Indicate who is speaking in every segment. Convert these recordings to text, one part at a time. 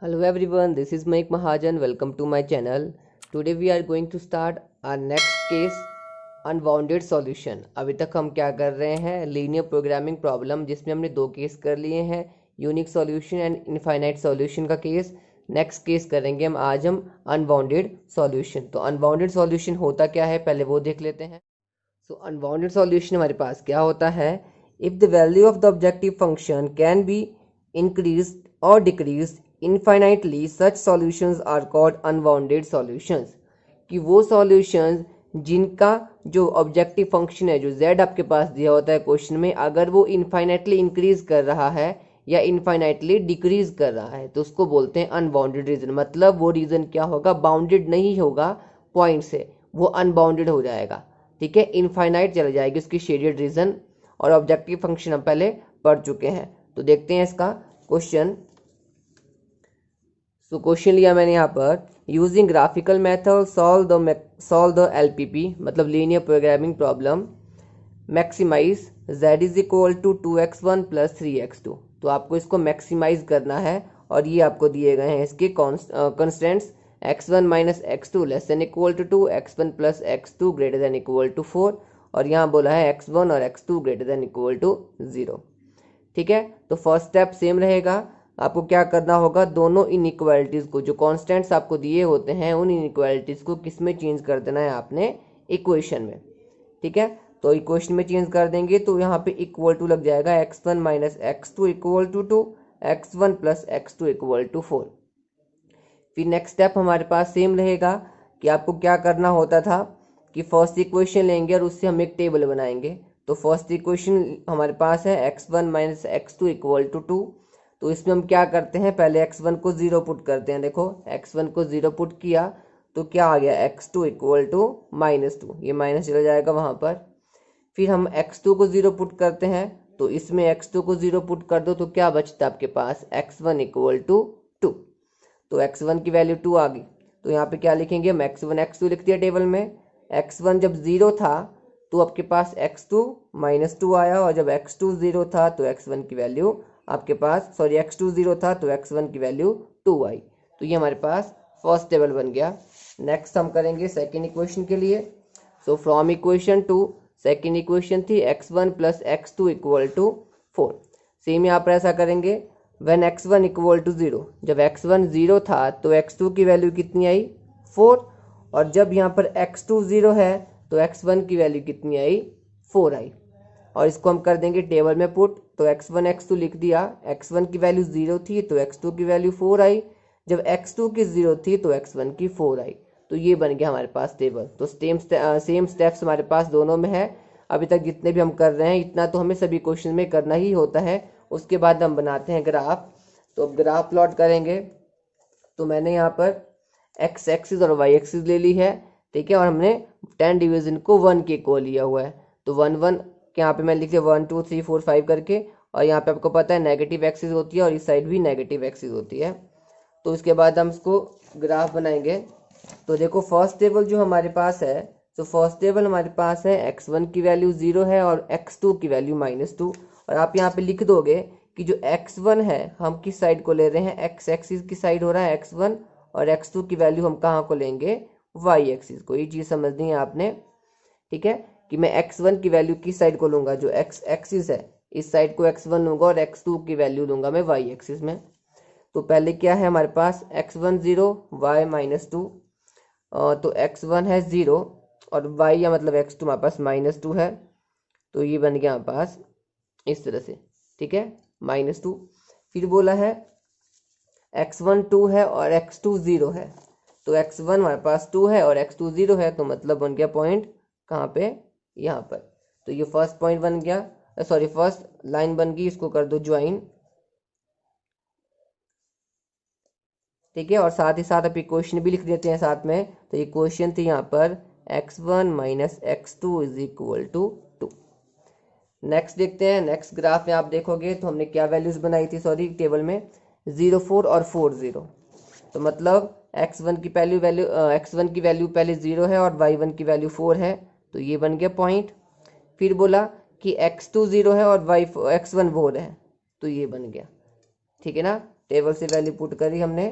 Speaker 1: Hello everyone, this is Mike Mahajan. Welcome to my channel. Today we are going to start our next case, unbounded solution. अभी तक हम क्या कर रहे हैं, लीनियर प्रोग्रामिंग प्रॉब्लम, जिसमें हमने दो केस कर लिए हैं, unique solution and infinite solution का केस। नेक्स्ट केस करेंगे हम अनबाउंडेड सॉल्यूशन। तो अनबाउंडेड सॉल्यूशन होता क्या है, पहले वो देख लेते हैं। सो अनबाउंडेड सॉल्यूशन हमारे पास क्या होता है, if the value of the objective function can be increase और decrease infinitely, such solutions are called unbounded solutions. कि वो सॉल्यूशंस जिनका जो ऑब्जेक्टिव फंक्शन है, जो z आपके पास दिया होता है क्वेश्चन में, अगर वो इनफाइनाइटली इंक्रीज कर रहा है या इनफाइनाइटली डिक्रीज कर रहा है, तो उसको बोलते हैं अनबाउंडेड रीजन। मतलब वो रीजन क्या होगा, बाउंडेड नहीं होगा पॉइंट से, वो अनबाउंडेड हो जाएगा। ठीक है, इनफाइनाइट चला जाएगी उसकी शेडेड रीजन। और ऑब्जेक्टिव फंक्शन हम पहले पढ़ चुके हैं, तो देखते हैं इसका क्वेश्चन। सो क्वेश्चन लिया मैंने यहाँ पर, using graphical method solve the LPP, मतलब linear programming problem, maximize z is equal to 2x1 plus 3x2। तो आपको इसको मैक्सिमाइज करना है, और ये आपको दिए गए हैं इसके constants, x1 minus x2 less than equal to 2, x1 plus x2 greater than equal to 4, और यहाँ बोला है x1 और x2 greater than equal to 0। ठीक है, तो फर्स्ट स्टेप सेम रहेगा। आपको क्या करना होगा, दोनों इनइक्वालिटीज को, जो कांस्टेंट्स आपको दिए होते हैं, उन इनइक्वालिटीज को किस में चेंज कर देना है आपने, इक्वेशन में। ठीक है, तो इक्वेशन में चेंज कर देंगे तो यहाँ पे इक्वल टू लग जाएगा x1 minus x2 equal to 2, x1 plus x2 equal to 4। फिर नेक्स्ट स्टेप हमारे पास सेम रहेगा कि आपको क्या करना होता था कि फर्स्ट इक्वेशन लेंगे और उससे हम एक टेबल बनाएंगे। तो फर्स्ट इक्वेशन हमारे पास है x1 minus x2 equal to 2। तो इसमें हम क्या करते हैं, पहले x1 को 0 पुट करते हैं। देखो x1 को 0 पुट किया तो क्या आ गया, x2 इक्वल टू -2, ये माइनस चला जाएगा वहाँ पर। फिर हम x2 को 0 पुट करते हैं, तो इसमें x2 को 0 पुट कर दो तो क्या बचता है आपके पास, x1 इक्वल टू 2। तो x1 की वैल्यू 2 आ गई, तो यहाँ पे क्या लिखेंगे हम, x1 x2 लिख दिया टेबल में। x1 जब 0 था तो आपके पास x2 -2 आया, और जब x2 0 था तो x1 की वैल्यू आपके पास, सॉरी x2 0 था तो x1 की वैल्यू 2 आई। तो ये हमारे पास फर्स्ट टेबल बन गया। नेक्स्ट हम करेंगे सेकेंड इक्वेशन के लिए। So from equation two, second equation थी x1 plus x2 equal to 4। Same यहाँ पर ऐसा करेंगे, व्हेन x1 इक्वल टू 0, जब x1 0 था तो x2 की वैल्यू कितनी आई, 4, और जब यहाँ पर x2 0 है तो x1 की वैल्यू कितनी आई, 4 आई। और इसको हम कर देंगे टेबल में पुट, तो x1 x2 लिख दिया, x1 की वैल्यू 0 थी तो x2 की वैल्यू 4 आई, जब x2 की 0 थी तो x1 की 4 आई। तो ये बन गया हमारे पास टेबल। तो सेम स्टेप्स हमारे पास दोनों में है। अभी तक जितने भी हम कर रहे हैं, इतना तो हमें सभी क्वेश्चन में करना ही होता है। उसके बाद हम बनाते हैं ग्राफ। तो अब ग्राफ प्लॉट करेंगे, तो मैंने यहाँ पर x एक्सिस और y एक्सिस ले ली है। ठीक है, और हमने 10 डिवीजन को 1 के इक्वल लिया हुआ है, तो 1 1 यहाँ पे मैं लिख दिया 1 2 3 4 5 करके। और यहाँ पे आपको पता है नेगेटिव एक्सिस होती है और इस साइड भी नेगेटिव एक्सिस होती है। तो उसके बाद हम इसको ग्राफ बनाएंगे। तो देखो फर्स्ट टेबल जो हमारे पास है, तो फर्स्ट टेबल हमारे पास है x1 की वैल्यू 0 है और x2 की वैल्यू -2। और आप यहाँ पे लिख दोगे कि जो x1 है हम किस साइड को ले रहे हैं, x एक्सिस की साइड हो रहा है x1, और x2 की वैल्यू हम कहाँ को लेंगे, y एक्सिस को। ये चीज़ समझनी है आपने। ठीक है, कि मैं x1 की वैल्यू किस साइड को लूंगा, जो x एक्सिस है इस साइड को x1 लूंगा, और x2 की वैल्यू लूंगा मैं y एक्सिस में। तो पहले क्या है हमारे पास, x1 0 y -2, तो x1 है 0 और y या मतलब x2 हमारे पास -2 है। तो ये बन गया हमारे पास इस तरह से। ठीक है, -2। फिर बोला है x1 2 है और x2 0 है, तो x1 हमारे पास 2 है और x2 0 है, तो मतलब बन गया पॉइंट कहाँ पे, यहाँ पर। तो ये फर्स्ट पॉइंट बन गया, सॉरी फर्स्ट लाइन बन गई, इसको कर दो ज्वाइन। ठीक है, और साथ ही साथ आप इक्वेशन भी लिख देते हैं साथ में। तो इक्वेशन थी यहाँ पर x1 minus x2 is equal to 2। Next देखते हैं, नेक्स्ट ग्राफ में आप देखोगे तो हमने क्या वैल्यूज बनाई थी, सॉरी टेबल में 0 4 और 4 0। तो मतलब x1 की वैल्यू पहले 0 है और y1 की वैल्यू 4 है, तो ये बन गया पॉइंट। फिर बोला कि x2 0 है और x1 4 है, तो ये बन गया। ठीक है ना, टेबल से वैल्यू पुट करी हमने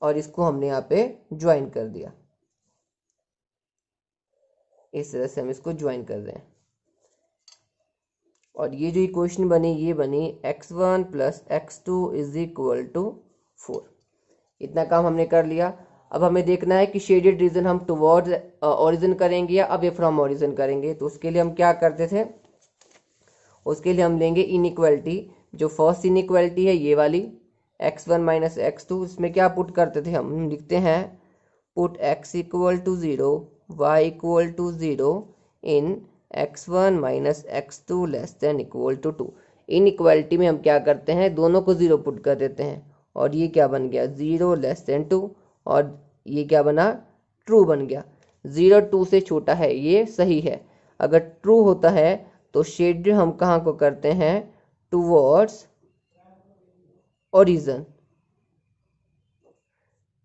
Speaker 1: और इसको हमने यहाँ पे ज्वाइन कर दिया। इस तरह से हम इसको ज्वाइन कर रहे हैं और ये जो इक्वेशन बनी ये बनी x1 plus x2 is equal to 4। इतना काम हमने कर लिया। अब हमें देखना है कि शेडेड रीजन हम टुवर्ड्स ओरिजिन करेंगे या अवे फ्रॉम ओरिजिन करेंगे। तो उसके लिए हम क्या करते थे, उसके लिए हम लेंगे इनइक्वालिटी। जो फर्स्ट इनइक्वालिटी है ये वाली x1 माइनस x2, इसमें क्या पुट करते थे हम लिखते हैं put x equal to 0 y equal to 0 in x1 minus x2 less than equal to 2। Inequality में हम क्या करते हैं, दोनों को 0 पुट कर देते हैं और ये क्या बन गया 0 लेस देन 2 और ये क्या बना ट्रू बन गया। 0 2 से छोटा है ये सही है। अगर ट्रू होता है तो शेड हम कहाँ को करते हैं, टुवर्ड्स ओरिजिन।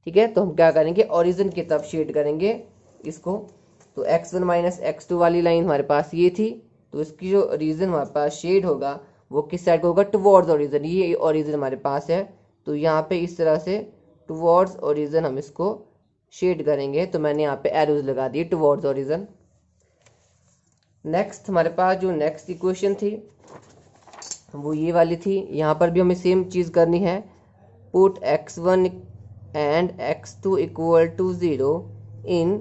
Speaker 1: ठीक है, तो हम क्या करेंगे ओरिजिन की तरफ शेड करेंगे इसको। तो x1 माइनस x2 वाली लाइन हमारे पास ये थी, तो इसकी जो रीजन हमारे पास शेड होगा वो किस साइड को होगा, टुवर्ड्स ओरिजिन। ये ओरिजिन हमारे पास है तो यहाँ पे इस तरह से टुवर्ड्स ओरिजिन हम इसको शेड करेंगे। तो मैंने यहाँ पे एरोज लगा दिए टुवर्ड्स ओरिजिन। नेक्स्ट हमारे पास जो नेक्स्ट इक्वेशन थी वो ये वाली थी। यहाँ पर भी हमें सेम चीज़ करनी है, put x1 and x2 equal to 0 in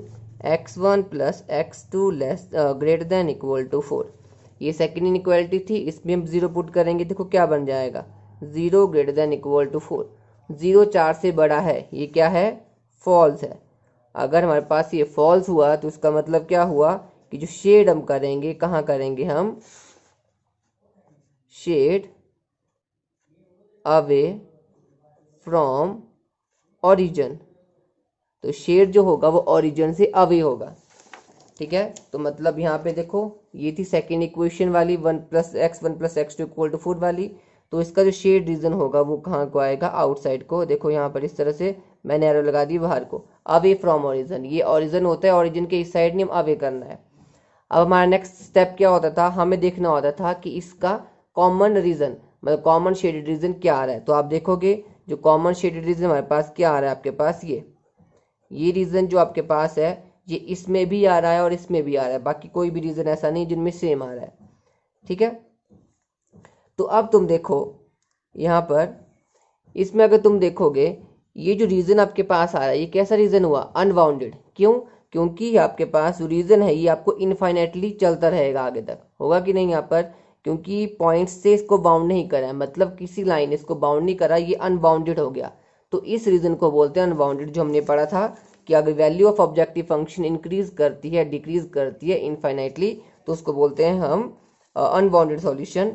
Speaker 1: x1 plus x2 less greater than equal to 4। ये सेकेंड इनइक्वालिटी थी, इसमें हम 0 पुट करेंगे। देखो क्या बन जाएगा 0 ग्रेटर देन इक्वल टू 4। 0 4 से बड़ा है, ये क्या है फॉल्स है। अगर हमारे पास ये फॉल्स हुआ तो उसका मतलब क्या हुआ कि जो शेड हम करेंगे कहाँ करेंगे हम, शेड अवे फ्रॉम ओरिजिन। तो शेड जो होगा वो ओरिजिन से अवे होगा। ठीक है, तो मतलब यहाँ पे देखो ये थी सेकेंड इक्वेशन वाली 1 प्लस x2 इक्वल टू 4 वाली। तो इसका जो शेड रीजन होगा वो कहाँ को आएगा, आउटसाइड को। देखो यहाँ पर इस तरह से मैंने एरो लगा दी बाहर को, अवे फ्रॉम ओरिजिन। ये ओरिजिन होता है, ओरिजिन के इस साइड नहीं हम अवे करना है। अब हमारा नेक्स्ट स्टेप क्या होता था, हमें देखना होता था कि इसका कॉमन रीजन मतलब कॉमन शेडेड रीजन क्या आ रहा है। तो आप देखोगे जो कॉमन शेडेड रीजन हमारे पास क्या आ रहा है, आपके पास ये रीजन जो आपके पास है ये इसमें भी आ रहा है और इसमें भी आ रहा है। बाकी कोई भी रीजन ऐसा नहीं जिनमें सेम आ रहा है। ठीक है, तो अब तुम देखो यहाँ पर इसमें अगर तुम देखोगे ये जो रीजन आपके पास आ रहा है ये कैसा रीजन हुआ, अनबाउंडेड। क्यों, क्योंकि आपके पास जो रीजन है ये आपको इनफाइनाइटली चलता रहेगा आगे तक, होगा कि नहीं यहाँ पर, क्योंकि पॉइंट से इसको बाउंड नहीं करा है, मतलब किसी लाइन इसको बाउंड नहीं करा, ये अनबाउंडेड हो गया। तो इस रीजन को बोलते हैं अनबाउंडेड। जो हमने पढ़ा था कि अगर value of objective function increase करती है डिक्रीज करती है इनफाइनाइटली तो उसको बोलते हैं हम अनबाउंडेड सॉल्यूशन।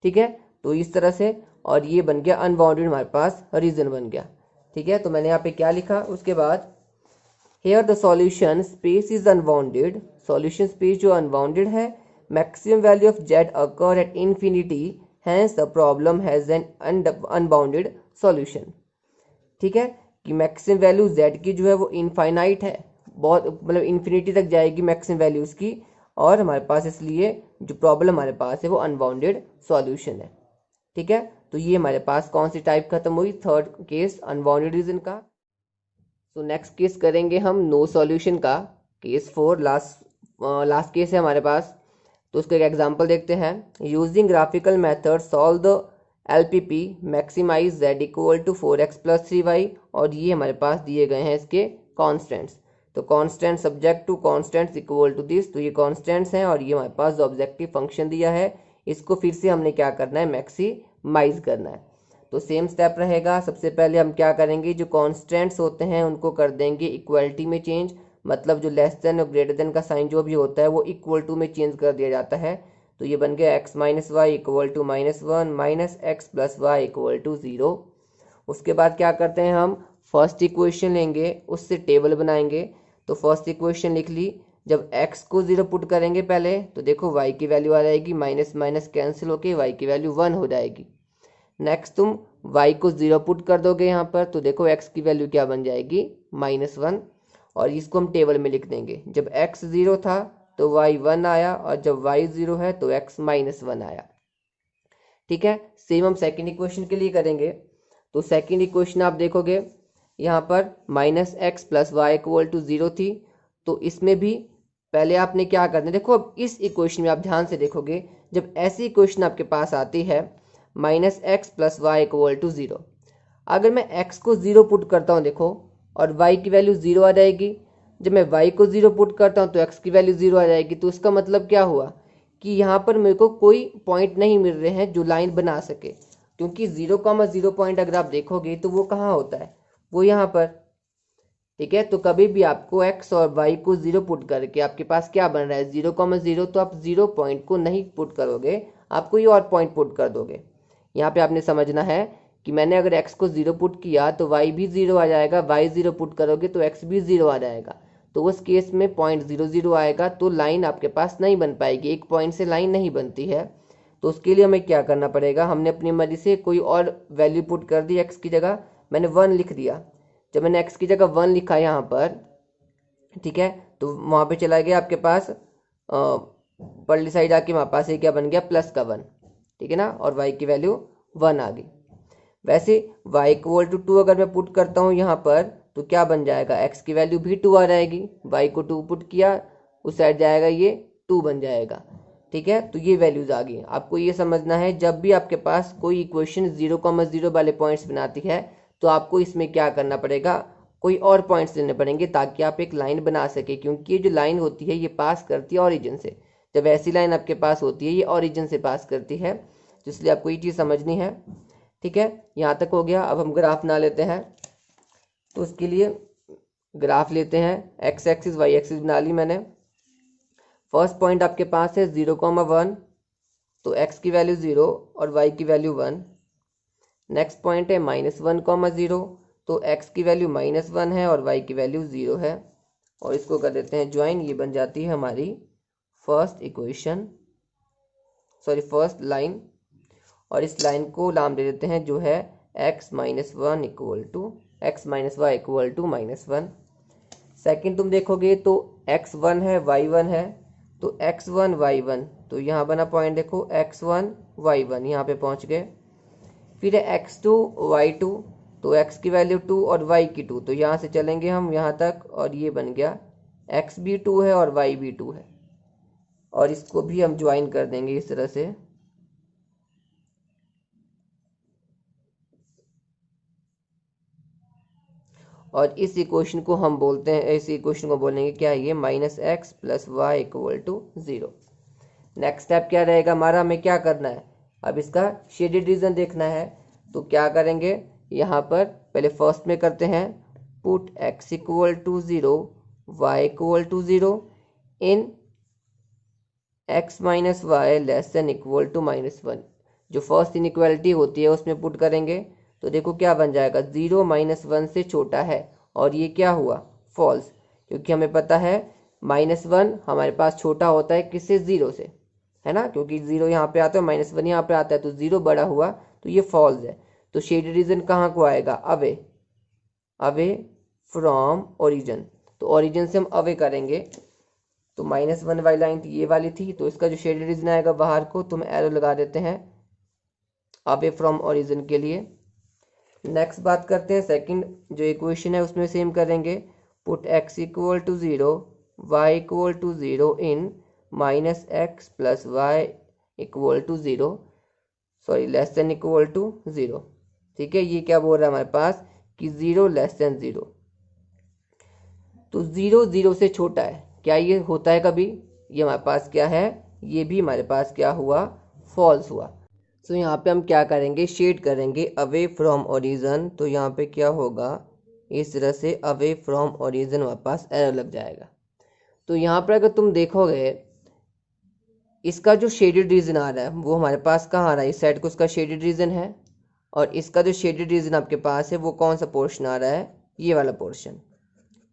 Speaker 1: ठीक है, तो इस तरह से और ये बन गया अनबाउंडेड, हमारे पास रीजन बन गया। ठीक है, तो मैंने यहाँ पे क्या लिखा उसके बाद, here the solution space is unbounded. Solution space जो अनबाउंडेड है, maximum value of Z occur at infinity, hence the problem has an unbounded solution. ठीक है, कि मैक्सिमम वैल्यू जेड की जो है वो इनफाइनाइट है, बहुत मतलब इन्फिनिटी तक जाएगी मैक्सिमम वैल्यू उसकी, और हमारे पास इसलिए जो प्रॉब्लम हमारे पास है वो अनबाउंडेड सॉल्यूशन है। ठीक है, तो ये हमारे पास कौन सी टाइप खत्म हुई, थर्ड केस अनबाउंडेड रीजन का। तो नेक्स्ट केस करेंगे हम नो सॉल्यूशन का, केस 4 लास्ट केस है हमारे पास। तो उसका एक एग्जांपल देखते हैं, using graphical method solve the LPP maximize z equal to 4x plus 3y। और ये हमारे पास दिए गए हैं इसके कॉन्स्टेंट्स। तो constant subject to constants equal to this, तो ये कॉन्स्टेंट्स हैं और ये हमारे पास जो ऑब्जेक्टिव फंक्शन दिया है इसको फिर से हमने क्या करना है, मैक्सिमाइज करना है। तो सेम स्टेप रहेगा, सबसे पहले हम क्या करेंगे, जो कॉन्स्टेंट्स होते हैं उनको कर देंगे इक्वलिटी में चेंज, मतलब जो लेस देन और ग्रेटर देन का साइन जो भी होता है वो इक्वल टू में चेंज कर दिया जाता है। तो ये बन गया x minus Y equal to -1 minus X plus Y equal to 0। उसके बाद क्या करते हैं, हम फर्स्ट इक्वेशन लेंगे उससे टेबल बनाएंगे। तो फर्स्ट इक्वेशन लिख ली, जब x को 0 पुट करेंगे पहले तो देखो y की वैल्यू आ जाएगी, माइनस माइनस कैंसिल होके y की वैल्यू 1 हो जाएगी। नेक्स्ट तुम y को 0 पुट कर दोगे यहाँ पर, तो देखो x की वैल्यू क्या बन जाएगी, -1। और इसको हम टेबल में लिख देंगे, जब x 0 था तो y 1 आया और जब y 0 है तो x -1 आया। ठीक है, सेम हम सेकेंड इक्वेशन के लिए करेंगे। तो सेकेंड इक्वेशन आप देखोगे यहाँ पर minus X plus Y equal to 0 थी। तो इसमें भी पहले आपने क्या करना है, देखो अब इस इक्वेशन में आप ध्यान से देखोगे, जब ऐसी इक्वेशन आपके पास आती है minus X plus Y equal to 0, अगर मैं x को 0 पुट करता हूँ देखो, और y की वैल्यू 0 आ जाएगी। जब मैं y को 0 पुट करता हूँ तो x की वैल्यू 0 आ जाएगी। तो इसका मतलब क्या हुआ कि यहाँ पर मेरे को कोई पॉइंट नहीं मिल रहे हैं जो लाइन बना सके, क्योंकि 0,0 पॉइंट अगर आप देखोगे तो वो कहाँ होता है, वो यहाँ पर। ठीक है, तो कभी भी आपको x और y को 0 पुट करके आपके पास क्या बन रहा है 0,0, तो आप 0 पॉइंट को नहीं पुट करोगे, आप कोई और पॉइंट पुट कर दोगे। यहाँ पे आपने समझना है कि मैंने अगर x को 0 पुट किया तो y भी 0 आ जाएगा, y 0 पुट करोगे तो x भी 0 आ जाएगा। तो उस केस में पॉइंट 0 0 आएगा, तो लाइन आपके पास नहीं बन पाएगी, एक पॉइंट से लाइन नहीं बनती है। तो उसके लिए हमें क्या करना पड़ेगा, हमने अपनी मर्जी से कोई और वैल्यू पुट कर दी। x की जगह मैंने 1 लिख दिया। जब मैंने x की जगह 1 लिखा यहाँ पर, ठीक है, तो वहाँ पे चला गया आपके पास परली साइड आके वहाँ पास ये क्या बन गया प्लस का 1, ठीक है ना, और y की वैल्यू 1 आ गई। वैसे y इक्वल टू 2 अगर मैं पुट करता हूँ यहाँ पर तो क्या बन जाएगा, x की वैल्यू भी 2 आ जाएगी, y को 2 पुट किया उस साइड जाएगा ये 2 बन जाएगा। ठीक है, तो ये वैल्यूज आ गई। आपको ये समझना है जब भी आपके पास कोई इक्वेशन 0,0 वाले पॉइंट्स बनाती है तो आपको इसमें क्या करना पड़ेगा, कोई और पॉइंट्स लेने पड़ेंगे ताकि आप एक लाइन बना सके, क्योंकि ये जो लाइन होती है ये पास करती है ओरिजिन से। जब ऐसी लाइन आपके पास होती है ये ओरिजिन से पास करती है, तो इसलिए आपको ये चीज़ समझनी है। ठीक है, यहाँ तक हो गया। अब हम ग्राफ बना लेते हैं। तो उसके लिए ग्राफ लेते हैं, एक्स एक्सिस वाई एक्सिस बना ली मैंने। फर्स्ट पॉइंट आपके पास है 0,1, तो x की वैल्यू 0 और y की वैल्यू 1। नेक्स्ट पॉइंट है -1,0, तो x की वैल्यू -1 है और y की वैल्यू 0 है। और इसको कर देते हैं ज्वाइन, ये बन जाती है हमारी first equation, sorry first line. और इस लाइन को नाम दे देते हैं जो है x - 1 equal to x - y equal to -1। Second तुम देखोगे तो x1 है y1 है, तो x1 y1, तो यहाँ बना पॉइंट देखो x1 y1, यहाँ पे पहुँच गए। फिर है x2 y2, तो x की वैल्यू 2 और y की 2, तो यहाँ से चलेंगे हम यहाँ तक और ये बन गया x भी 2 है और y भी 2 है। और इसको भी हम ज्वाइन कर देंगे इस तरह से। और इस इक्वेशन को हम बोलते हैं, इस इक्वेशन को बोलेंगे क्या है, ये -x + y equal to 0। Next step क्या रहेगा हमारा, हमें क्या करना है, अब इसका शेडेड रीजन देखना है। तो क्या करेंगे, यहाँ पर पहले फर्स्ट में करते हैं, put x equal to 0 y equal to 0 in x - y less than equal to -1। जो फर्स्ट इनइक्वालिटी होती है उसमें पुट करेंगे, तो देखो क्या बन जाएगा, 0 -1 से छोटा है, और ये क्या हुआ फॉल्स, क्योंकि हमें पता है -1 हमारे पास छोटा होता है किससे, 0 से, है ना, क्योंकि 0 यहाँ पे आता है -1 यहाँ पे आता है, तो 0 बड़ा हुआ, तो ये फॉल्स है। तो शेडेड रीजन कहाँ को आएगा, अवे, अवे फ्रॉम ओरिजिन। तो ओरिजिन से हम अवे करेंगे, तो -1 वाली लाइन थी ये वाली थी, तो इसका जो शेडेड रीजन आएगा बाहर को, तो हम एरो लगा देते हैं अवे फ्रॉम ओरिजिन के लिए। नेक्स्ट बात करते हैं, सेकंड जो इक्वेशन है उसमें सेम करेंगे, put x equal to 0 y equal to 0 in -x + y equal to 0, sorry less than equal to 0। ठीक है, ये क्या बोल रहा है हमारे पास कि 0 लेस देन 0, तो 0 0 से छोटा है, क्या ये होता है कभी, ये हमारे पास क्या है, ये भी हमारे पास क्या हुआ, फॉल्स हुआ। तो यहाँ पे हम क्या करेंगे, शेड करेंगे अवे फ्रॉम ओरिजिन। तो यहाँ पे क्या होगा, इस तरह से अवे फ्रॉम ओरिजिन हमारे पास एरर लग जाएगा। तो यहाँ पर अगर तुम देखोगे इसका जो शेडेड रीजन आ रहा है वो हमारे पास कहाँ आ रहा है, इस साइड को उसका शेडेड रीजन है, और इसका जो शेडेड रीजन आपके पास है वो कौन सा पोर्शन आ रहा है, ये वाला पोर्शन।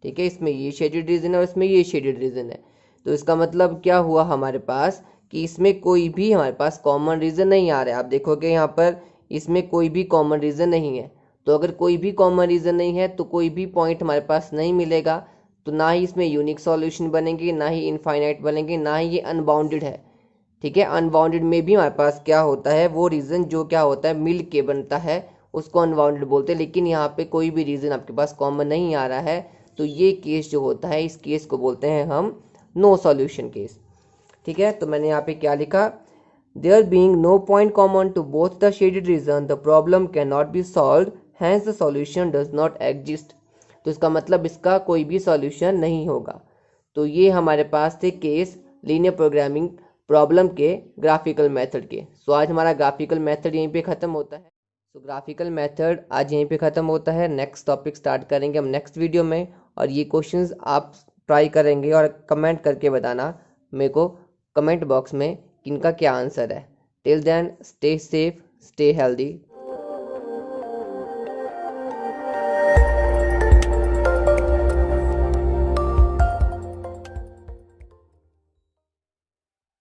Speaker 1: ठीक है, इसमें ये शेडेड रीजन है और इसमें ये शेडेड रीजन है। तो इसका मतलब क्या हुआ हमारे पास कि इसमें कोई भी हमारे पास कॉमन रीजन नहीं आ रहा है। आप देखोगे यहाँ पर इसमें कोई भी कॉमन रीजन नहीं है। तो अगर कोई भी कॉमन रीजन नहीं है तो कोई भी पॉइंट हमारे पास नहीं मिलेगा, तो ना ही इसमें यूनिक सॉल्यूशन बनेंगे, ना ही इनफाइनाइट बनेंगे, ना ही ये अनबाउंडेड है। ठीक है। अनबाउंडेड में भी हमारे पास क्या होता है, वो रीजन जो क्या होता है मिल के बनता है उसको अनबाउंडेड बोलते हैं, लेकिन यहाँ पे कोई भी रीजन आपके पास कॉमन नहीं आ रहा है, तो ये केस जो होता है इस केस को बोलते हैं हम नो सॉल्यूशन केस। ठीक है, तो मैंने यहाँ पे क्या लिखा, there being no point common to both the shaded region the problem can not be solve hence the solution does not exist. तो इसका मतलब इसका कोई भी सॉल्यूशन नहीं होगा। तो ये हमारे पास थे केस लीनियर प्रोग्रामिंग प्रॉब्लम के ग्राफिकल मेथड के। सो आज हमारा ग्राफिकल मेथड यहीं पे ख़त्म होता है। सो ग्राफिकल मेथड आज यहीं पे ख़त्म होता है। नेक्स्ट टॉपिक स्टार्ट करेंगे हम नेक्स्ट वीडियो में, और ये क्वेश्चंस आप ट्राई करेंगे और कमेंट करके बताना मेरे को कमेंट बॉक्स में कि इनका क्या आंसर है। Till then stay safe, stay healthy.